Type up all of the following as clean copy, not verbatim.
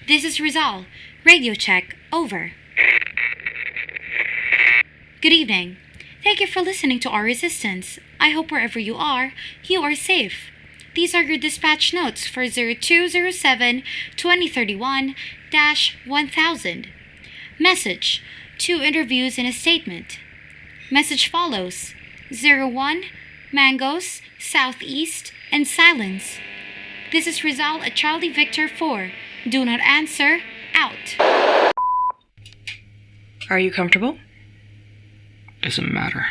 This is Rizal. Radio check, over. Good evening. Thank you for listening to our resistance. I hope wherever you are safe. These are your dispatch notes for 0207-2031-1000. Message: 2 interviews and a statement. Message follows: 01, mangoes, southeast, and silence. This is Rizal at Charlie Victor 4. Do not answer. Out. Are you comfortable? Doesn't matter.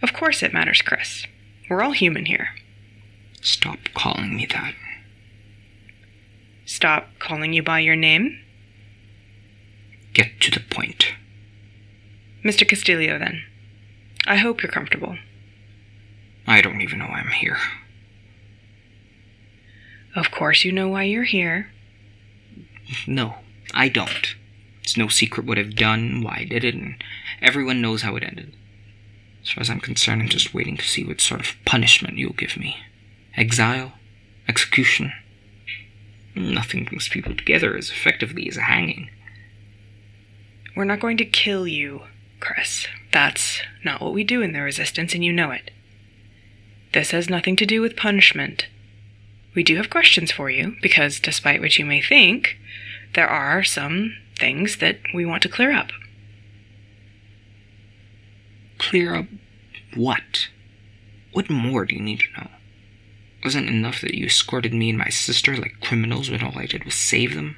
Of course it matters, Chris. We're all human here. Stop calling me that. Stop calling you by your name? Get to the point. Mr. Castillo, then. I hope you're comfortable. I don't even know why I'm here. Of course you know why you're here. No, I don't. It's no secret what I've done, why I did it, and everyone knows how it ended. As far as I'm concerned, I'm just waiting to see what sort of punishment you'll give me. Exile? Execution? Nothing brings people together as effectively as a hanging. We're not going to kill you, Chris. That's not what we do in the Resistance, and you know it. This has nothing to do with punishment. We do have questions for you, because despite what you may think, there are some things that we want to clear up. Clear up what? What more do you need to know? Wasn't it enough that you escorted me and my sister like criminals when all I did was save them?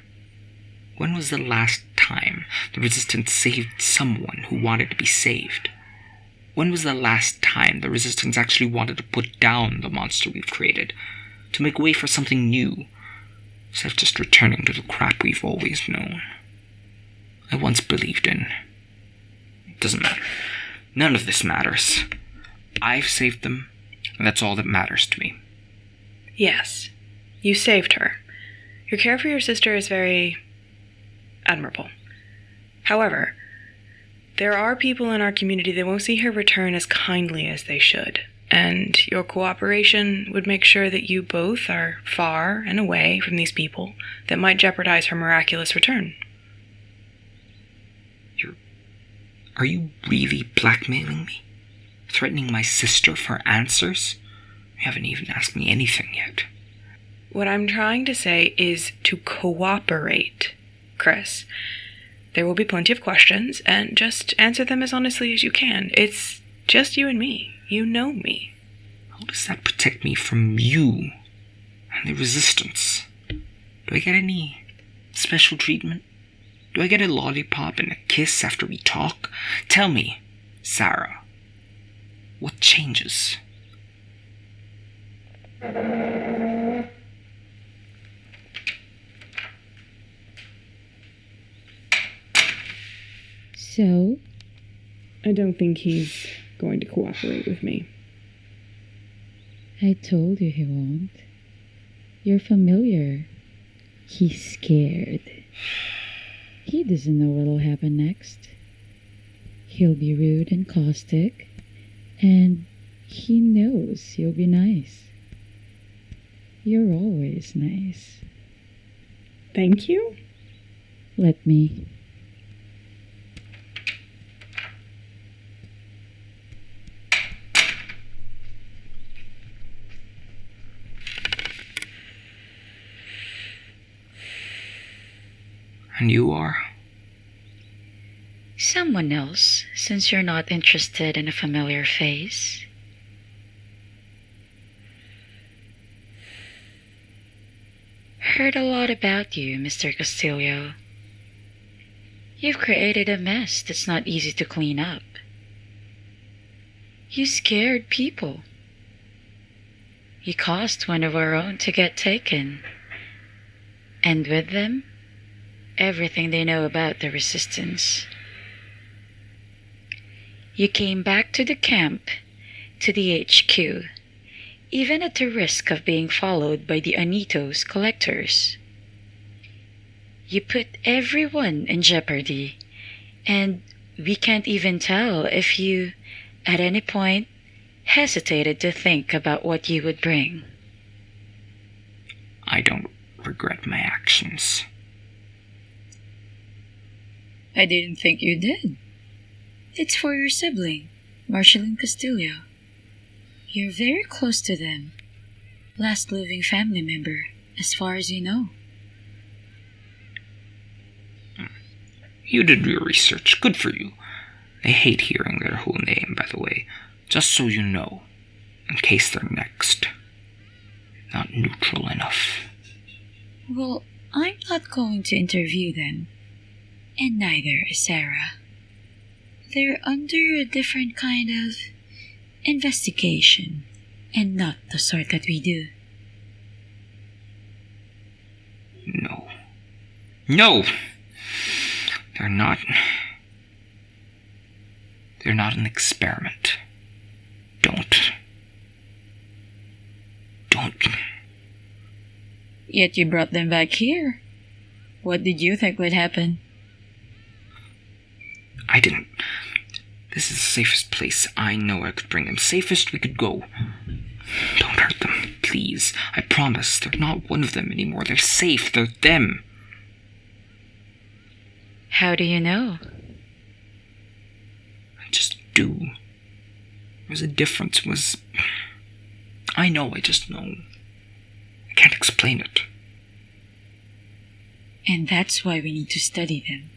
When was the last time the Resistance saved someone who wanted to be saved? When was the last time the Resistance actually wanted to put down the monster we've created, to make way for something new, instead of just returning to the crap we've always known? I once believed in. It doesn't matter. None of this matters. I've saved them, and that's all that matters to me. Yes, you saved her. Your care for your sister is very admirable. However, there are people in our community that won't see her return as kindly as they should, and your cooperation would make sure that you both are far and away from these people that might jeopardize her miraculous return. Are you really blackmailing me? Threatening my sister for answers? You haven't even asked me anything yet. What I'm trying to say is to cooperate, Chris. There will be plenty of questions, and just answer them as honestly as you can. It's just you and me. You know me. How does that protect me from you and the Resistance? Do I get any special treatment? Do I get a lollipop and a kiss after we talk? Tell me, Sarah, what changes? So? I don't think he's going to cooperate with me. I told you he won't. You're familiar. He's scared. He doesn't know what'll happen next. He'll be rude and caustic, and he knows you'll be nice. You're always nice. Thank you? Let me. And you are? Someone else, since you're not interested in a familiar face. Heard a lot about you, Mr. Castillo. You've created a mess that's not easy to clean up. You scared people. You caused one of our own to get taken. And with them, everything they know about the Resistance. You came back to the camp, to the HQ, even at the risk of being followed by the Anitos collectors. You put everyone in jeopardy, and we can't even tell if you, at any point, hesitated to think about what you would bring. I don't regret my actions. I didn't think you did. It's for your sibling, Marceline Castillo. You're very close to them. Last living family member, as far as you know. You did your research. Good for you. I hate hearing their whole name, by the way. Just so you know. In case they're next. Not neutral enough. Well, I'm not going to interview them. And neither is Sarah. They're under a different kind of investigation, and not the sort that we do. No. No! They're not an experiment. Don't. Yet you brought them back here. What did you think would happen? I didn't. This is the safest place I know I could bring them. Safest we could go. Don't hurt them, please. I promise. They're not one of them anymore. They're safe. They're them. How do you know? I just do. There's a difference. I know, I just know. I can't explain it. And that's why we need to study them.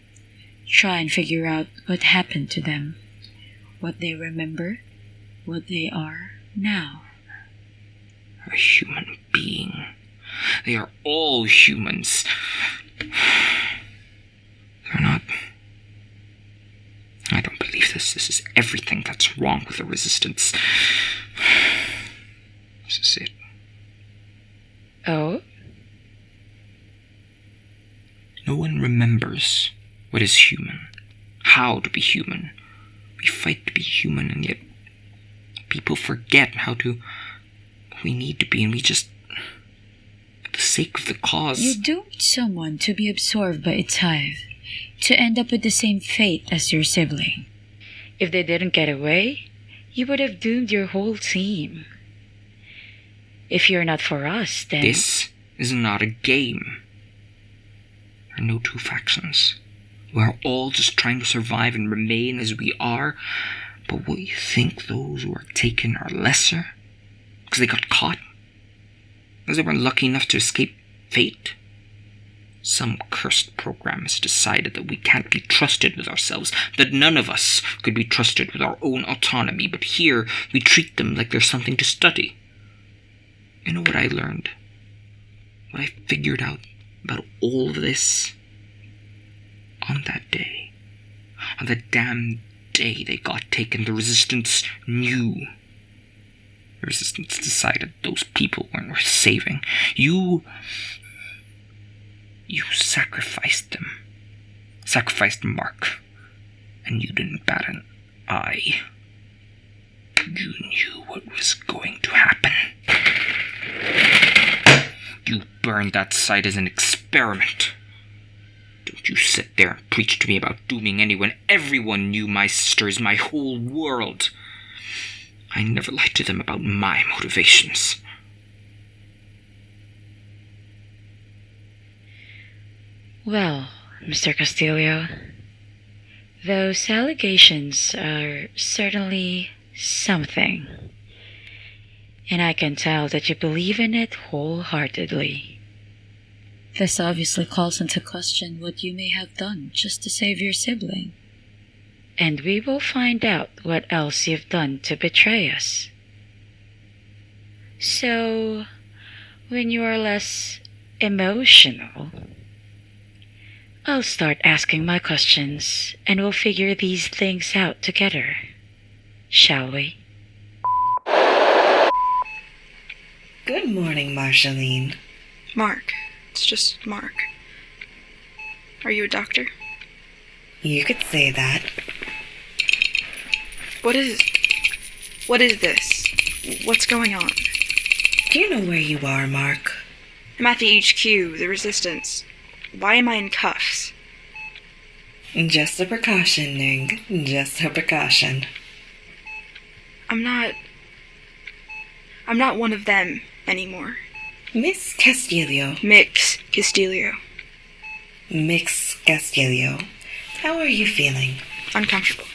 Try and figure out what happened to them. What they remember. What they are now. A human being. They are all humans. They're not. I don't believe this. This is everything that's wrong with the resistance. This is it. Oh? No one remembers what is human. How to be human. We fight to be human, and yet people forget we need to be, and we just, for the sake of the cause. You doomed someone to be absorbed by its hive, to end up with the same fate as your sibling. If they didn't get away, you would have doomed your whole team. If you're not for us, then... This is not a game. There are no two factions. We're all just trying to survive and remain as we are, but what you think those who are taken are lesser? Because they got caught? Because they weren't lucky enough to escape fate? Some cursed program has decided that we can't be trusted with ourselves, that none of us could be trusted with our own autonomy, but here we treat them like there's something to study. You know what I learned? What I figured out about all of this? On that day, on the damn day they got taken, the resistance knew. The resistance decided those people weren't worth saving. You sacrificed them. Sacrificed Mark. And you didn't bat an eye. You knew what was going to happen. You burned that site as an experiment. Don't you sit there and preach to me about dooming anyone. Everyone knew my sister is my whole world. I never lied to them about my motivations. Well, Mr. Castillo, those allegations are certainly something. And I can tell that you believe in it wholeheartedly. This obviously calls into question what you may have done just to save your sibling. And we will find out what else you've done to betray us. So, when you are less emotional, I'll start asking my questions and we'll figure these things out together. Shall we? Good morning, Marceline. Mark. It's just Mark. Are you a doctor? You could say that. What is this? What's going on? Do you know where you are, Mark? I'm at the HQ, the Resistance. Why am I in cuffs? Just a precaution, Ning. Just a precaution. I'm not one of them anymore. Miss Castillo. Mix Castillo. Mix Castillo. How are you feeling? Uncomfortable.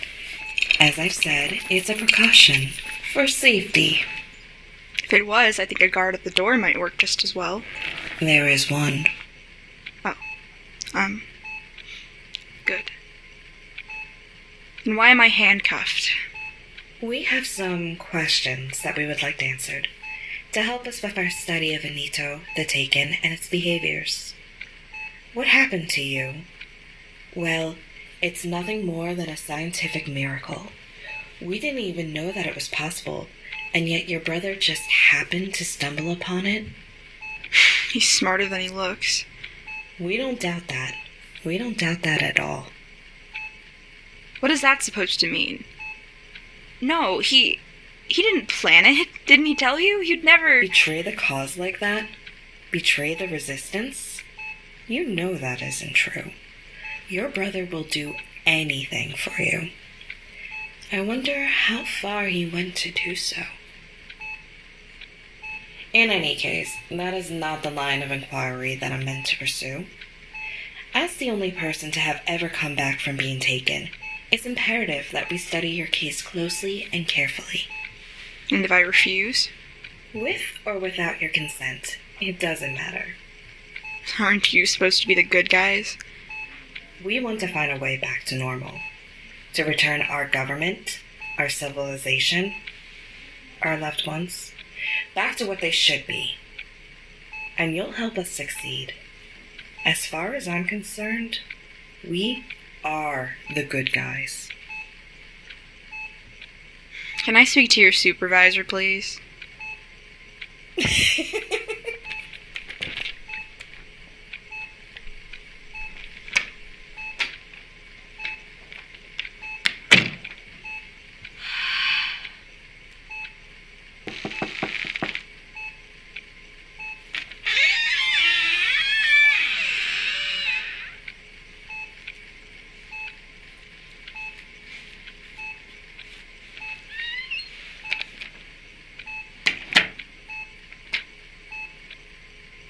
As I've said, it's a precaution. For safety. If it was, I think a guard at the door might work just as well. There is one. Oh. Good. And why am I handcuffed? We have some questions that we would like answered to help us with our study of Anito, the Taken, and its behaviors. What happened to you? Well, it's nothing more than a scientific miracle. We didn't even know that it was possible, and yet your brother just happened to stumble upon it. He's smarter than he looks. We don't doubt that. We don't doubt that at all. What is that supposed to mean? No, he didn't plan it. Didn't he tell you? You'd never... Betray the cause like that? Betray the resistance? You know that isn't true. Your brother will do anything for you. I wonder how far he went to do so. In any case, that is not the line of inquiry that I'm meant to pursue. As the only person to have ever come back from being taken, it's imperative that we study your case closely and carefully. And if I refuse? With or without your consent, it doesn't matter. Aren't you supposed to be the good guys? We want to find a way back to normal. To return our government, our civilization, our loved ones, back to what they should be. And you'll help us succeed. As far as I'm concerned, we are the good guys. Can I speak to your supervisor, please?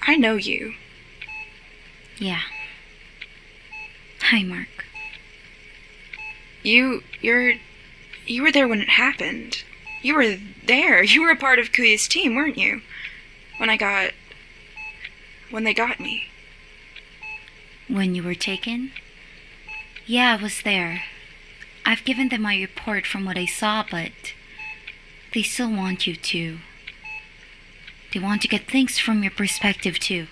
I know you. Yeah. Hi, Mark. You were there when it happened. You were there. You were a part of Kuya's team, weren't you? When they got me. When you were taken? Yeah, I was there. I've given them my report from what I saw, but they still want you to. They want to get things from your perspective, too.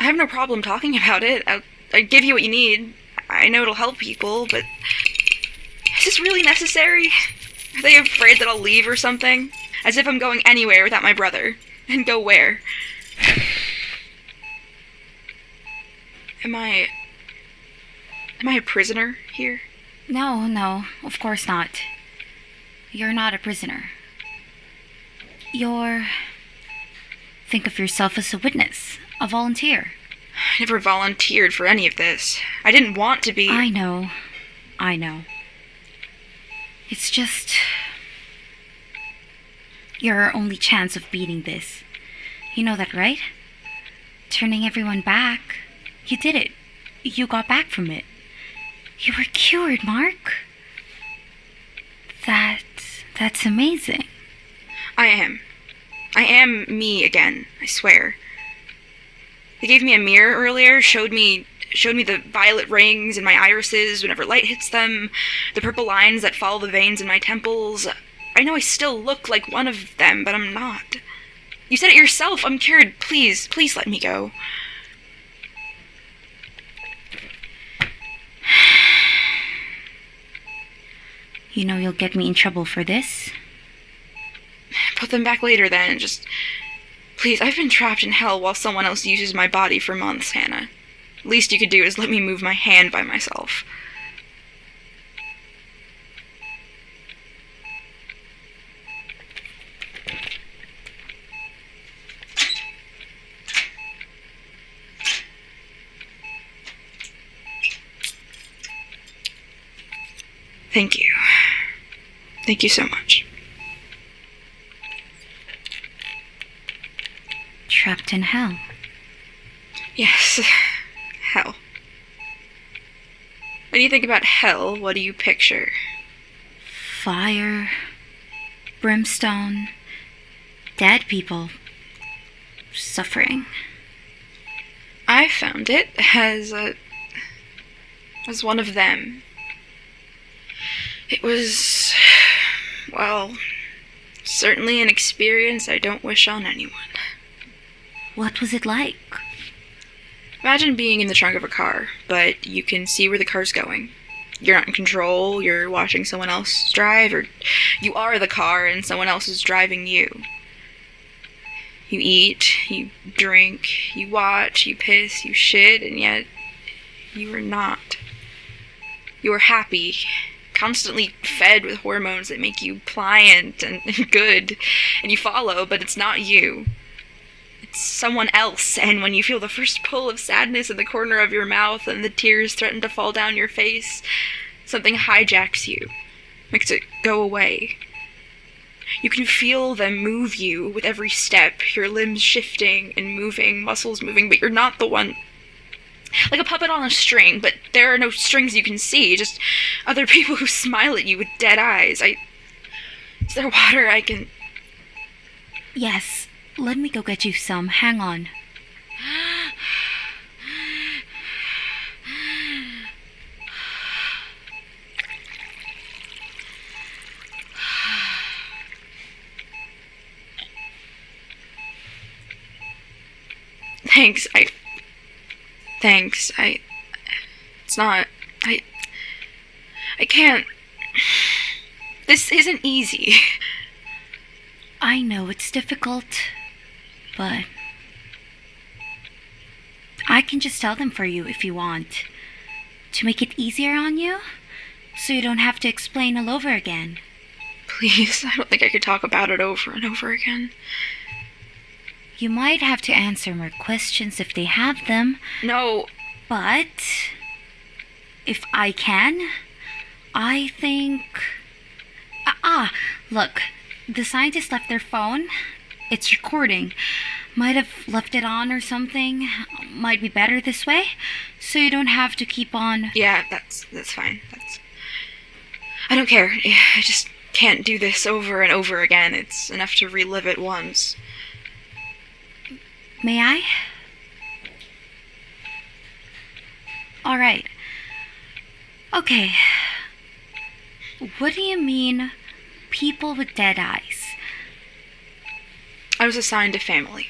I have no problem talking about it. I'll give you what you need. I know it'll help people, but... Is this really necessary? Are they afraid that I'll leave or something? As if I'm going anywhere without my brother. And go where? Am I a prisoner here? No, of course not. You're not a prisoner. Think of yourself as a witness, a volunteer. I never volunteered for any of this. I didn't want to be... I know. It's just... You're our only chance of beating this. You know that, right? Turning everyone back. You did it. You got back from it. You were cured, Mark. That's amazing. I am me again, I swear. They gave me a mirror earlier, showed me the violet rings in my irises whenever light hits them, the purple lines that follow the veins in my temples. I know I still look like one of them, but I'm not. You said it yourself, I'm cured. Please let me go. You know you'll get me in trouble for this? Put them back later then, just... Please, I've been trapped in hell while someone else uses my body for months, Hannah. Least you could do is let me move my hand by myself. Thank you. Thank you so much. Trapped in hell. Yes. Hell. When you think about hell, what do you picture? Fire, brimstone, dead people, suffering. I found it as one of them. It was, well, certainly an experience I don't wish on anyone. What was it like? Imagine being in the trunk of a car, but you can see where the car's going. You're not in control, you're watching someone else drive, or you are the car and someone else is driving you. You eat, you drink, you watch, you piss, you shit, and yet you are not. You are happy, constantly fed with hormones that make you pliant and good, and you follow, but it's not you. It's someone else, and when you feel the first pull of sadness in the corner of your mouth and the tears threaten to fall down your face, something hijacks you, makes it go away. You can feel them move you with every step, your limbs shifting and moving, muscles moving, but you're not the one. Like a puppet on a string, but there are no strings you can see, just other people who smile at you with dead eyes. Is there water I can... Yes, let me go get you some. Hang on. Thanks, it's not, I can't, this isn't easy. I know it's difficult, but I can just tell them for you if you want, to make it easier on you, so you don't have to explain all over again. Please, I don't think I could talk about it over and over again. You might have to answer more questions if they have them. No. But if I can, I think... Look, the scientist left their phone. It's recording. Might have left it on or something. Might be better this way, so you don't have to keep on... Yeah, that's fine. I don't care. I just can't do this over and over again. It's enough to relive it once. May I? All right. Okay. What do you mean, people with dead eyes? I was assigned a family.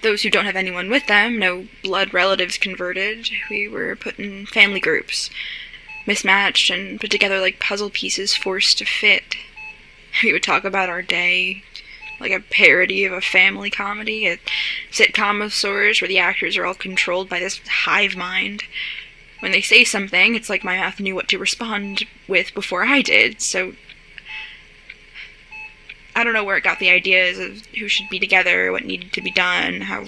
Those who don't have anyone with them, no blood relatives converted, we were put in family groups, mismatched and put together like puzzle pieces forced to fit. We would talk about our day, like a parody of a family comedy, a sitcom of sorts where the actors are all controlled by this hive mind. When they say something, it's like my mouth knew what to respond with before I did, so... I don't know where it got the ideas of who should be together, what needed to be done, how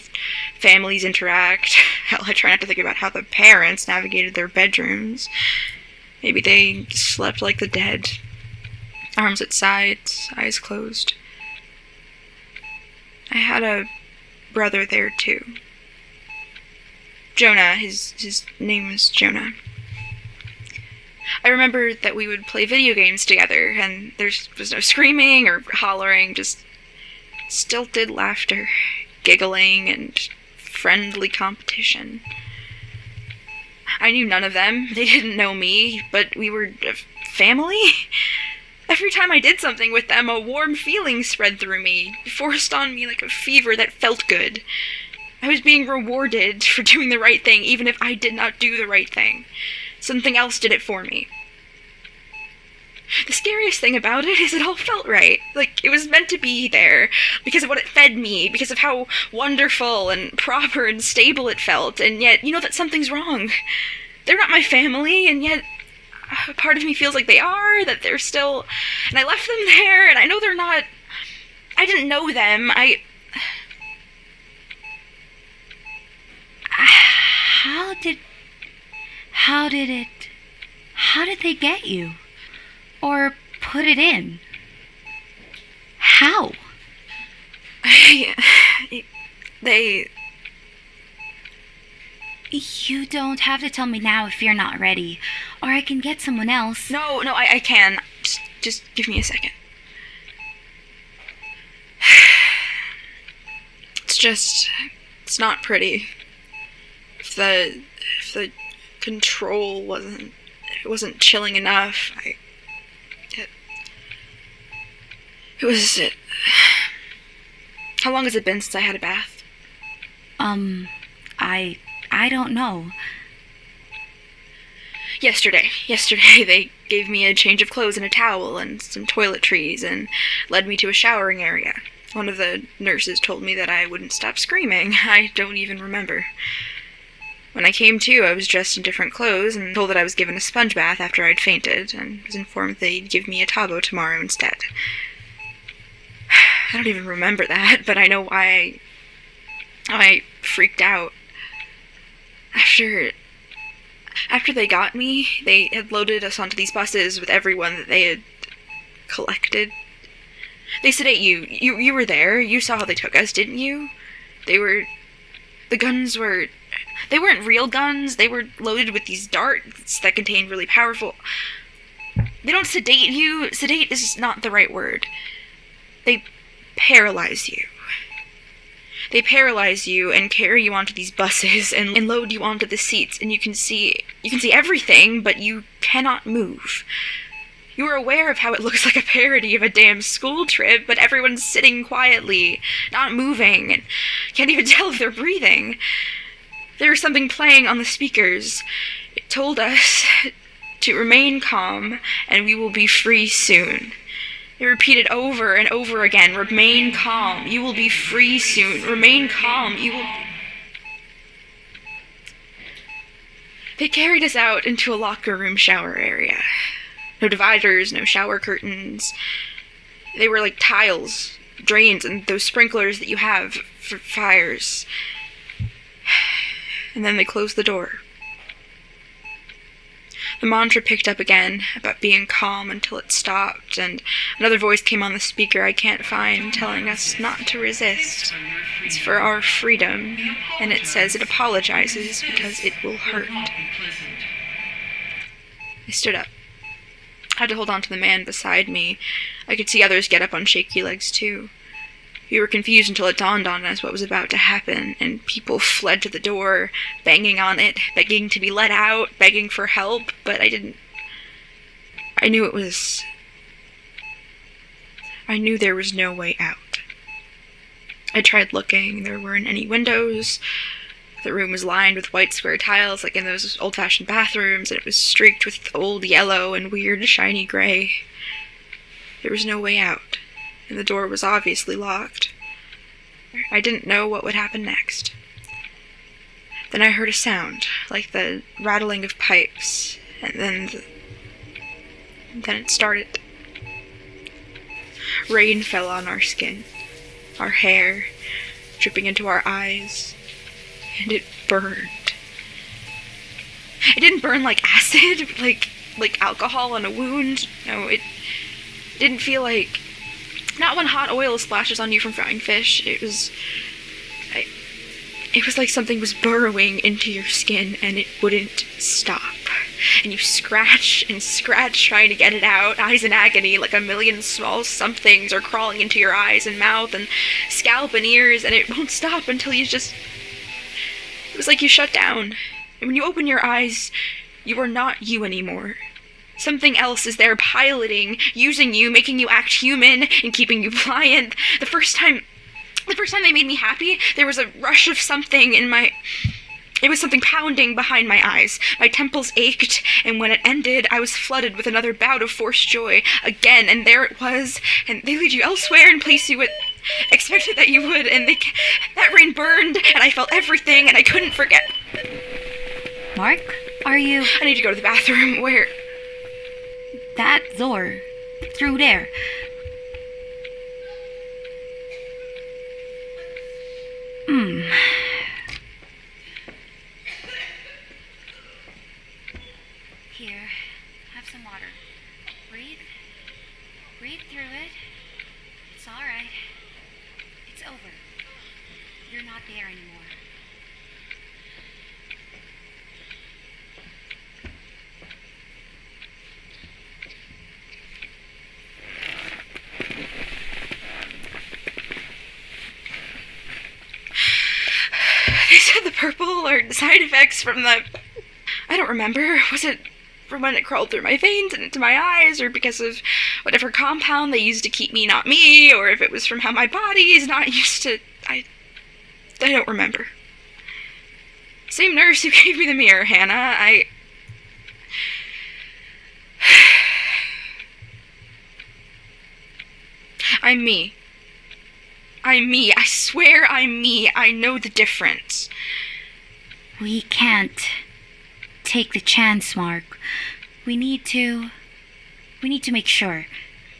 families interact. Hell, I try not to think about how the parents navigated their bedrooms. Maybe they slept like the dead. Arms at sides, eyes closed. I had a brother there, too. Jonah, his name was Jonah. I remember that we would play video games together, and there was no screaming or hollering, just stilted laughter, giggling, and friendly competition. I knew none of them. They didn't know me, but we were a family. Every time I did something with them, a warm feeling spread through me, forced on me like a fever that felt good. I was being rewarded for doing the right thing, even if I did not do the right thing. Something else did it for me. The scariest thing about it is it all felt right. Like, it was meant to be there, because of what it fed me, because of how wonderful and proper and stable it felt, and yet, you know that something's wrong. They're not my family, and yet... a part of me feels like they are, that they're still... And I left them there, and I know they're not... I didn't know them, How did they get you? Or put it in? How? They... You don't have to tell me now if you're not ready, or I can get someone else. No, I can. Just give me a second. It's not pretty. If the control wasn't chilling enough, How long has it been since I had a bath? I don't know. Yesterday they gave me a change of clothes and a towel and some toiletries and led me to a showering area. One of the nurses told me that I wouldn't stop screaming. I don't even remember. When I came to, I was dressed in different clothes and told that I was given a sponge bath after I'd fainted, and was informed they'd give me a tabo tomorrow instead. I don't even remember that, but I know why I freaked out. After they got me, they had loaded us onto these buses with everyone that they had collected. They sedate you. You were there. You saw how they took us, didn't you? They weren't real guns. They were loaded with these darts that contained really powerful... They don't sedate you. Sedate is not the right word. They paralyze you. They paralyze you and carry you onto these buses and load you onto the seats, and you can see everything, but you cannot move. You are aware of how it looks like a parody of a damn school trip, but everyone's sitting quietly, not moving, and can't even tell if they're breathing. There was something playing on the speakers. It told us to remain calm, and we will be free soon. They repeated over and over again, remain calm, you will be free soon, remain calm, you will... They carried us out into a locker room shower area. No dividers, no shower curtains. They were like tiles, drains, and those sprinklers that you have for fires. And then they closed the door. The mantra picked up again about being calm until it stopped, and another voice came on the speaker I can't find, telling us not to resist. It's for our freedom, and it says it apologizes because it will hurt. I stood up. I had to hold on to the man beside me. I could see others get up on shaky legs too. We were confused until it dawned on us what was about to happen, and people fled to the door, banging on it, begging to be let out, begging for help, but I knew there was no way out. I tried looking. There weren't any windows. The room was lined with white square tiles, like in those old-fashioned bathrooms, and it was streaked with old yellow and weird shiny gray. There was no way out, and the door was obviously locked. I didn't know what would happen next. Then I heard a sound, like the rattling of pipes, and then it started. Rain fell on our skin, our hair, dripping into our eyes, and it burned. It didn't burn like acid, like alcohol on a wound. No, it didn't feel like... Not when hot oil splashes on you from frying fish. It was like something was burrowing into your skin and it wouldn't stop. And you scratch and scratch trying to get it out, eyes in agony, like a million small somethings are crawling into your eyes and mouth and scalp and ears, and it won't stop until you just... It was like you shut down. And when you open your eyes, you are not you anymore. Something else is there piloting, using you, making you act human, and keeping you pliant. The first time they made me happy, there was a rush of something in my... It was something pounding behind my eyes. My temples ached, and when it ended, I was flooded with another bout of forced joy. Again, and there it was, and they lead you elsewhere and place you with... Expected that you would, and that rain burned, and I felt everything, and I couldn't forget... Mark, are you... I need to go to the bathroom. Where... That door. Through there. Here, have some water. Breathe. Breathe through it. It's all right. It's over. You're not there anymore. purple or side effects from the... I don't remember. Was it from when it crawled through my veins and into my eyes, or because of whatever compound they used to keep me not me, or if it was from how my body is not used to... I don't remember. Same nurse who gave me the mirror, Hannah. I'm me. I'm me. I swear I'm me. I know the difference. We can't take the chance, Mark. We need to make sure.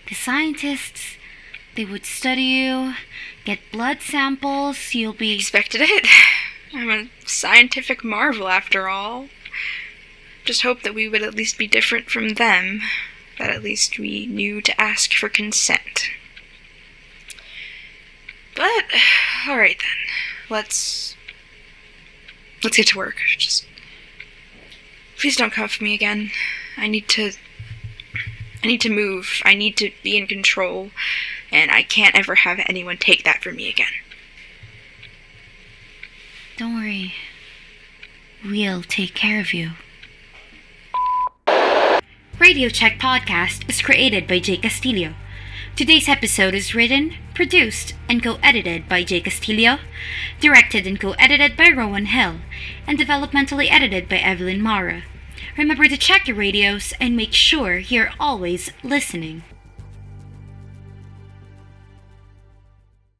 The scientists, they would study you, get blood samples, you'll be... Expected it. I'm a scientific marvel, after all. Just hope that we would at least be different from them. That at least we knew to ask for consent. But, alright then. Let's get to work. Just... Please don't cuff me again. I need to move. I need to be in control. And I can't ever have anyone take that from me again. Don't worry. We'll take care of you. Radio Check Podcast is created by J Castillo. Today's episode is written, produced, and co-edited by J Castillo, directed and co-edited by Rowan Hill, and developmentally edited by Evelyn Mara. Remember to check your radios and make sure you're always listening.